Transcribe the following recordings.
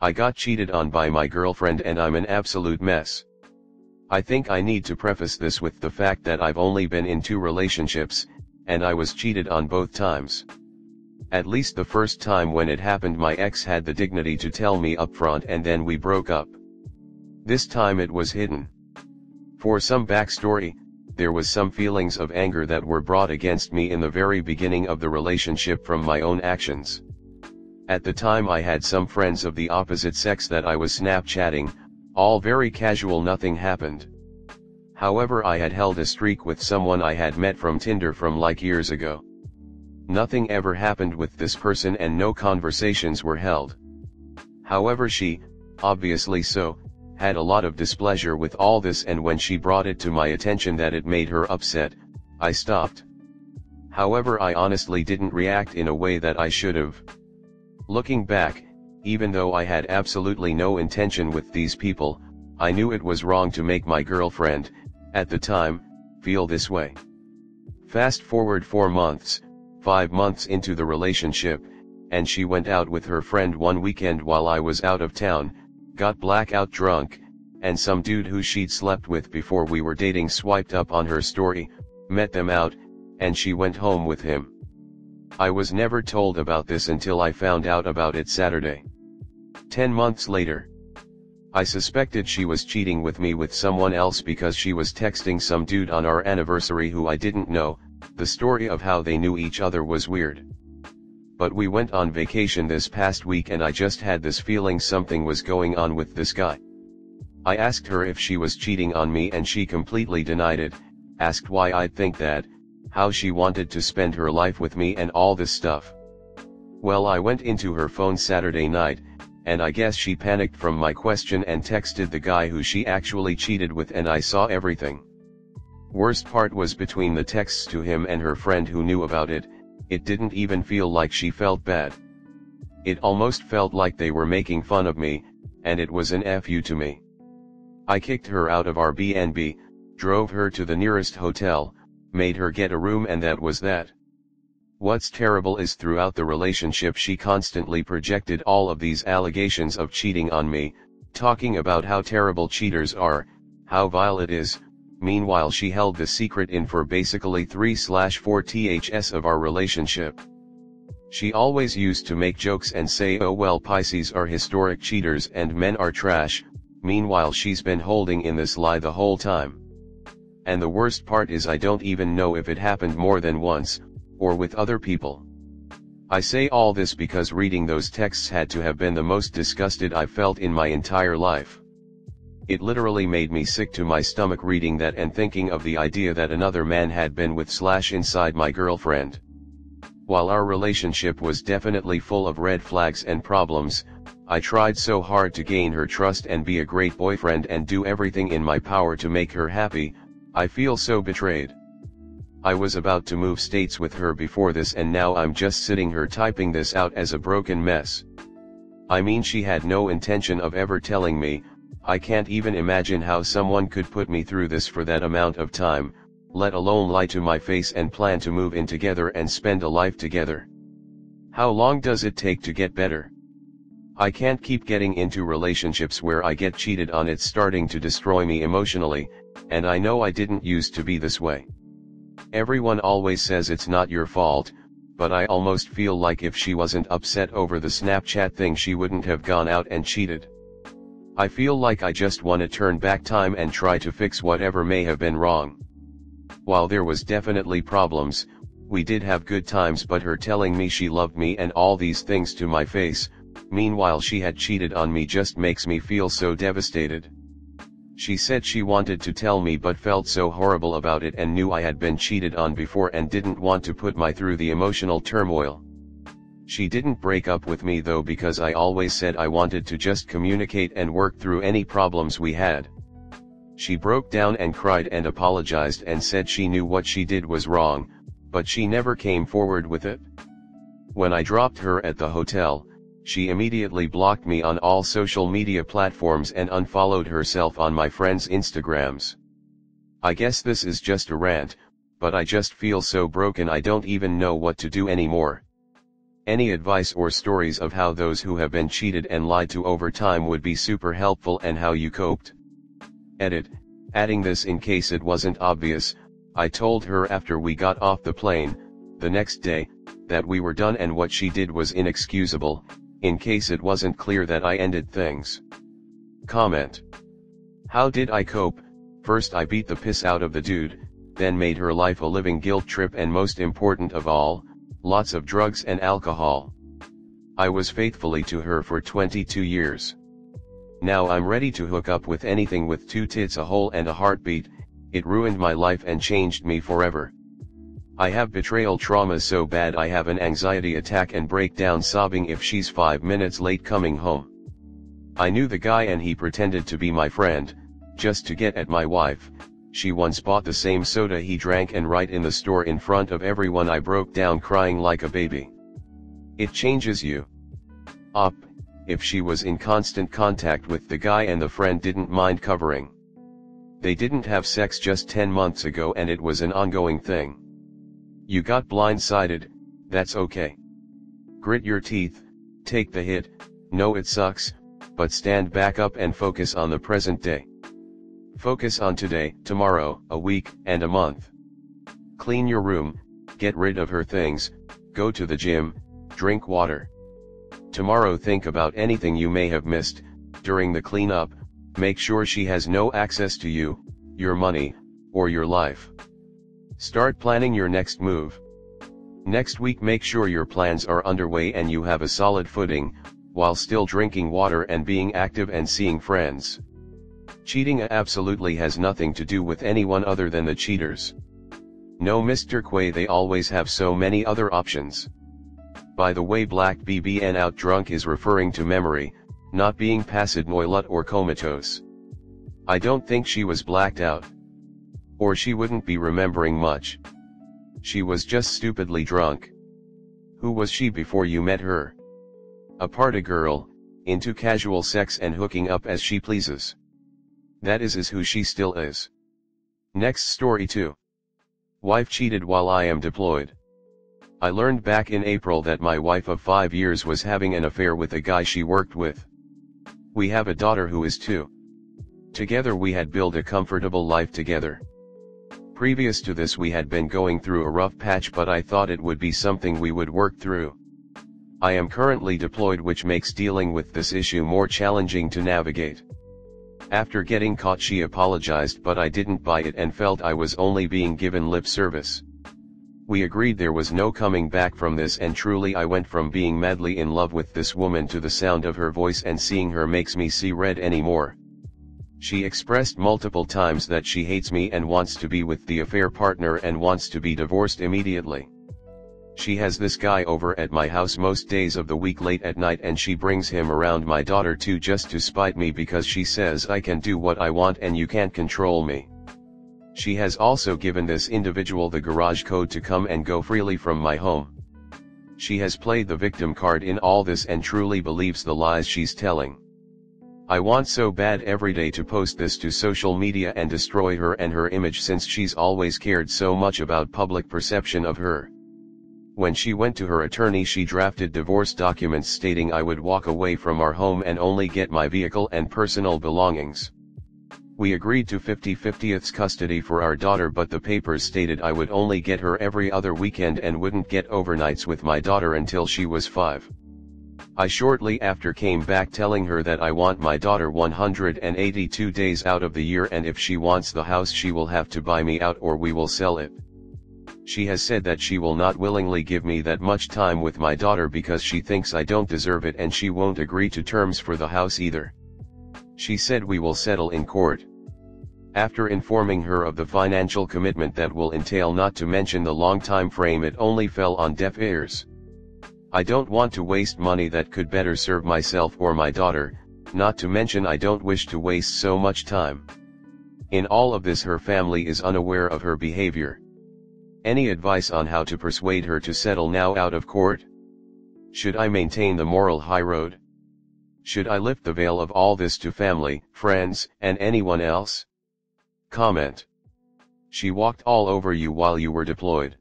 I got cheated on by my girlfriend and I'm an absolute mess. I think I need to preface this with the fact that I've only been in 2 relationships, and I was cheated on both times. At least the first time when it happened, my ex had the dignity to tell me upfront and then we broke up. This time it was hidden. For some backstory, there was some feelings of anger that were brought against me in the very beginning of the relationship from my own actions. At the time I had some friends of the opposite sex that I was Snapchatting, all very casual, nothing happened. However, I had held a streak with someone I had met from Tinder from like years ago. Nothing ever happened with this person and no conversations were held. However, she, obviously so, had a lot of displeasure with all this, and when she brought it to my attention that it made her upset, I stopped. However, I honestly didn't react in a way that I should have. Looking back, even though I had absolutely no intention with these people, I knew it was wrong to make my girlfriend, at the time, feel this way. Fast forward 4 months, 5 months into the relationship, and she went out with her friend one weekend while I was out of town, got blackout drunk, and some dude who she'd slept with before we were dating swiped up on her story, met them out, and she went home with him. I was never told about this until I found out about it Saturday. 10 months later. I suspected she was cheating with me with someone else because she was texting some dude on our anniversary who I didn't know. The story of how they knew each other was weird. But we went on vacation this past week and I just had this feeling something was going on with this guy. I asked her if she was cheating on me and she completely denied it, asked why I'd think that, how she wanted to spend her life with me and all this stuff. Well, I went into her phone Saturday night, and I guess she panicked from my question and texted the guy who she actually cheated with, and I saw everything. Worst part was between the texts to him and her friend who knew about it, it didn't even feel like she felt bad. It almost felt like they were making fun of me, and it was an FU to me. I kicked her out of our B&B, drove her to the nearest hotel, made her get a room, and that was that. What's terrible is throughout the relationship she constantly projected all of these allegations of cheating on me, talking about how terrible cheaters are, how vile it is. Meanwhile, she held the secret in for basically 3/4 ths of our relationship. She always used to make jokes and say, oh well, Pisces are historic cheaters and men are trash. Meanwhile, she's been holding in this lie the whole time. And the worst part is I don't even know if it happened more than once, or with other people. I say all this because reading those texts had to have been the most disgusted I've felt in my entire life. It literally made me sick to my stomach reading that and thinking of the idea that another man had been with / inside my girlfriend. While our relationship was definitely full of red flags and problems, I tried so hard to gain her trust and be a great boyfriend and do everything in my power to make her happy. I feel so betrayed. I was about to move states with her before this, and now I'm just sitting here typing this out as a broken mess. I mean, she had no intention of ever telling me. I can't even imagine how someone could put me through this for that amount of time, let alone lie to my face and plan to move in together and spend a life together. How long does it take to get better? I can't keep getting into relationships where I get cheated on. It's starting to destroy me emotionally, and I know I didn't used to be this way. Everyone always says it's not your fault, but I almost feel like if she wasn't upset over the Snapchat thing, she wouldn't have gone out and cheated. I feel like I just want to turn back time and try to fix whatever may have been wrong. While there was definitely problems, we did have good times, but her telling me she loved me and all these things to my face, meanwhile she had cheated on me, just makes me feel so devastated. She said she wanted to tell me but felt so horrible about it and knew I had been cheated on before and didn't want to put me through the emotional turmoil. She didn't break up with me though, because I always said I wanted to just communicate and work through any problems we had. She broke down and cried and apologized and said she knew what she did was wrong, but she never came forward with it. When I dropped her at the hotel, she immediately blocked me on all social media platforms and unfollowed herself on my friends' Instagrams. I guess this is just a rant, but I just feel so broken I don't even know what to do anymore. Any advice or stories of how those who have been cheated and lied to over time would be super helpful and how you coped. Edit, adding this in case it wasn't obvious, I told her after we got off the plane, the next day, that we were done and what she did was inexcusable, in case it wasn't clear that I ended things. Comment. How did I cope? First I beat the piss out of the dude, then made her life a living guilt trip and most important of all, lots of drugs and alcohol. I was faithfully to her for 22 years. Now I'm ready to hook up with anything with 2 tits, a hole and a heartbeat. It ruined my life and changed me forever. I have betrayal trauma so bad I have an anxiety attack and break down sobbing if she's 5 minutes late coming home. I knew the guy and he pretended to be my friend, just to get at my wife. She once bought the same soda he drank and right in the store in front of everyone I broke down crying like a baby. It changes you. Up, if she was in constant contact with the guy and the friend didn't mind covering. They didn't have sex just 10 months ago and it was an ongoing thing. You got blindsided, that's okay. Grit your teeth, take the hit, know it sucks, but stand back up and focus on the present day. Focus on today, tomorrow, a week, and a month. Clean your room, get rid of her things, go to the gym, drink water. Tomorrow think about anything you may have missed, during the cleanup, make sure she has no access to you, your money, or your life. Start planning your next move. Next week make sure your plans are underway and you have a solid footing, while still drinking water and being active and seeing friends. Cheating absolutely has nothing to do with anyone other than the cheaters. No Mr. Quay, they always have so many other options. By the way, black BBN out drunk is referring to memory, not being paranoid or comatose. I don't think she was blacked out. Or she wouldn't be remembering much. She was just stupidly drunk. Who was she before you met her? A party girl, into casual sex and hooking up as she pleases. That is who she still is. Next story 2. Wife cheated while I am deployed. I learned back in April that my wife of 5 years was having an affair with a guy she worked with. We have a daughter who is 2. Together we had built a comfortable life together. Previous to this we had been going through a rough patch, but I thought it would be something we would work through. I am currently deployed, which makes dealing with this issue more challenging to navigate. After getting caught she apologized, but I didn't buy it and felt I was only being given lip service. We agreed there was no coming back from this, and truly I went from being madly in love with this woman to the sound of her voice and seeing her makes me see red anymore. She expressed multiple times that she hates me and wants to be with the affair partner and wants to be divorced immediately. She has this guy over at my house most days of the week late at night, and she brings him around my daughter too, just to spite me because she says I can do what I want and you can't control me. She has also given this individual the garage code to come and go freely from my home. She has played the victim card in all this and truly believes the lies she's telling. I want so bad every day to post this to social media and destroy her and her image, since she's always cared so much about public perception of her. When she went to her attorney, she drafted divorce documents stating I would walk away from our home and only get my vehicle and personal belongings. We agreed to 50/50 custody for our daughter, but the papers stated I would only get her every other weekend and wouldn't get overnights with my daughter until she was 5. I shortly after came back telling her that I want my daughter 182 days out of the year, and if she wants the house she will have to buy me out or we will sell it. She has said that she will not willingly give me that much time with my daughter because she thinks I don't deserve it, and she won't agree to terms for the house either. She said we will settle in court. After informing her of the financial commitment that will entail, not to mention the long time frame, it only fell on deaf ears. I don't want to waste money that could better serve myself or my daughter, not to mention I don't wish to waste so much time. In all of this, her family is unaware of her behavior. Any advice on how to persuade her to settle now out of court? Should I maintain the moral high road? Should I lift the veil of all this to family, friends, and anyone else? Comment. She walked all over you while you were deployed.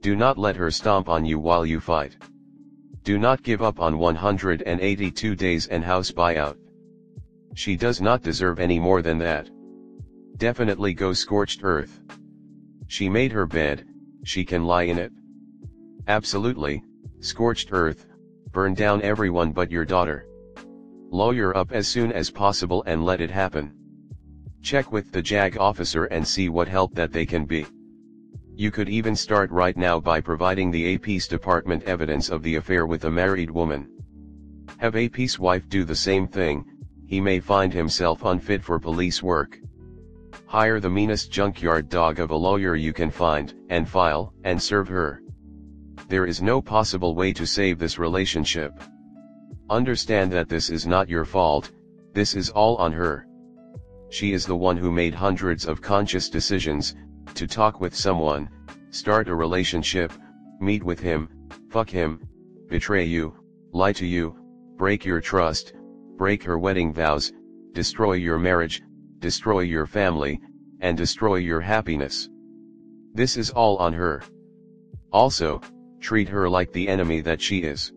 Do not let her stomp on you while you fight. Do not give up on 182 days and house buyout. She does not deserve any more than that. Definitely go scorched earth. She made her bed, she can lie in it. Absolutely, scorched earth, burn down everyone but your daughter. Lawyer up as soon as possible and let it happen. Check with the JAG officer and see what help that they can be. You could even start right now by providing the AP's department evidence of the affair with a married woman. Have AP's wife do the same thing, he may find himself unfit for police work. Hire the meanest junkyard dog of a lawyer you can find, and file, and serve her. There is no possible way to save this relationship. Understand that this is not your fault, this is all on her. She is the one who made hundreds of conscious decisions, to talk with someone, start a relationship, meet with him, fuck him, betray you, lie to you, break your trust, break her wedding vows, destroy your marriage, destroy your family, and destroy your happiness. This is all on her. Also, treat her like the enemy that she is.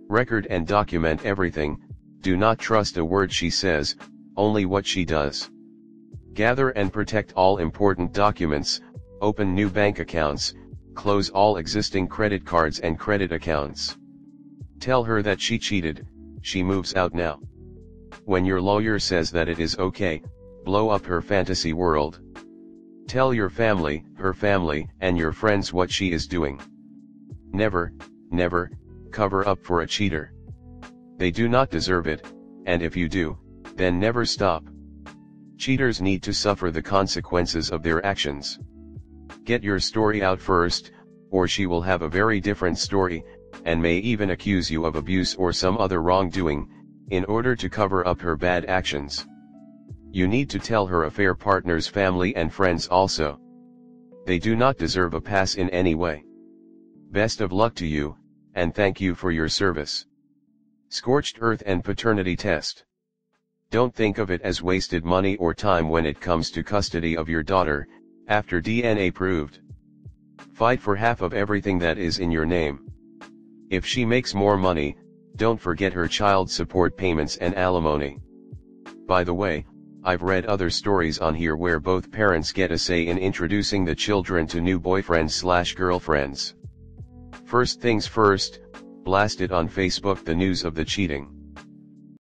Record and document everything, do not trust a word she says, only what she does. Gather and protect all important documents, open new bank accounts, close all existing credit cards and credit accounts. Tell her that she cheated, she moves out now. When your lawyer says that it is okay, blow up her fantasy world. Tell your family, her family, and your friends what she is doing. Never, never, cover up for a cheater. They do not deserve it, and if you do, then never stop. Cheaters need to suffer the consequences of their actions. Get your story out first, or she will have a very different story, and may even accuse you of abuse or some other wrongdoing, in order to cover up her bad actions. You need to tell her affair partner's family and friends also. They do not deserve a pass in any way. Best of luck to you, and thank you for your service. Scorched earth and paternity test. Don't think of it as wasted money or time when it comes to custody of your daughter, after DNA proved. Fight for half of everything that is in your name. If she makes more money, don't forget her child support payments and alimony. By the way, I've read other stories on here where both parents get a say in introducing the children to new boyfriends/girlfriends. First things first, blasted on Facebook the news of the cheating.